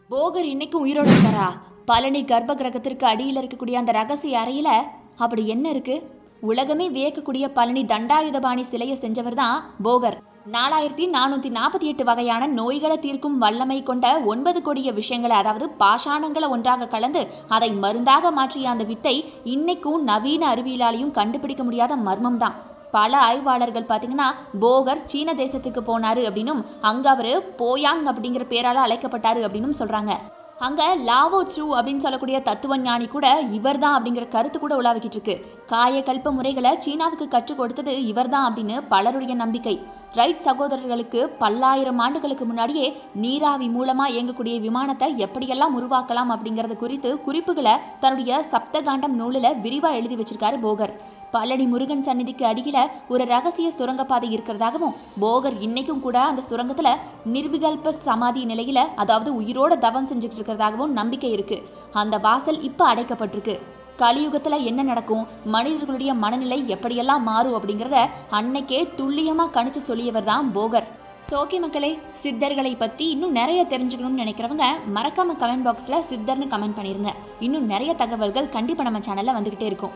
போகர் இன்னைக்கும் உயிரோட இருக்காரா? பழனி கர்ப்ப கிரகத்திற்கு அடியில் இருக்கக்கூடிய அந்த ரகசிய அறையில அப்படி என்ன இருக்கு? உலகமே வியக்கக்கூடிய பழனி தண்டாயுதபாணி சிலையை செஞ்சவர் தான் போகர். 4448 வகையான நோய்களை தீர்க்கும் வல்லமை கொண்ட 9 கொடிய விஷயங்களை, அதாவது பாஷாணங்களை ஒன்றாக கலந்து அதை மருந்தாக மாற்றிய அந்த வித்தை இன்னைக்கும் நவீன அறிவியலாலையும் கண்டுபிடிக்க முடியாத மர்மம் தான். பல ஆய்வாளர்கள் பார்த்தீங்கன்னா போகர் சீன தேசத்துக்கு போனாரு அப்படின்னும் அங்க அவரு போயாங் அப்படிங்கிற பேரால அழைக்கப்பட்டாரு அப்படின்னும் சொல்றாங்க. அங்க லாவோ ட்சூ அப்படின்னு சொல்லக்கூடிய தத்துவ ஞானி கூட இவர் தான் அப்படிங்கிற கருத்து கூட உலாவிக்கிட்டு இருக்கு. காயகல்ப முறைகளை சீனாவுக்கு கற்றுக் கொடுத்தது இவர் தான் அப்படின்னு பலருடைய நம்பிக்கை. ரைட் சகோதரர்களுக்கு பல்லாயிரம் ஆண்டுகளுக்கு முன்னாடியே நீராவி மூலமா இயங்கக்கூடிய விமானத்தை எப்படியெல்லாம் உருவாக்கலாம் அப்படிங்கறது குறித்து குறிப்புகளை தன்னுடைய சப்தகாண்டம் நூலில் விரிவா எழுதி வச்சிருக்காரு போகர். பழனி முருகன் சந்நிதிக்கு அடியில ஒரு ரகசிய சுரங்கப்பாதை இருக்கிறதாகவும், போகர் இன்னைக்கும் கூட அந்த சுரங்கத்துல நிர்விகல்ப சமாதி நிலையில, அதாவது உயிரோட தவம் செஞ்சுட்டு இருக்கிறதாகவும் நம்பிக்கை இருக்கு. அந்த வாசல் இப்ப அடைக்கப்பட்டிருக்கு. கலியுகத்துல என்ன நடக்கும், மனிதர்களுடைய மனநிலை எப்படியெல்லாம் மாறும் அப்படிங்கிறத அன்னைக்கே துல்லியமா கணிச்சு சொல்லியவர் தான் போகர். சோகே மக்களே, சித்தர்களை பத்தி இன்னும் நிறைய தெரிஞ்சுக்கணும்னு நினைக்கிறவங்க மறக்காம கமெண்ட் பாக்ஸ்ல சித்தர்னு கமெண்ட் பண்ணிருங்க. இன்னும் நிறைய தகவல்கள் கண்டிப்பா நம்ம சேனல்ல வந்துகிட்டே இருக்கும்.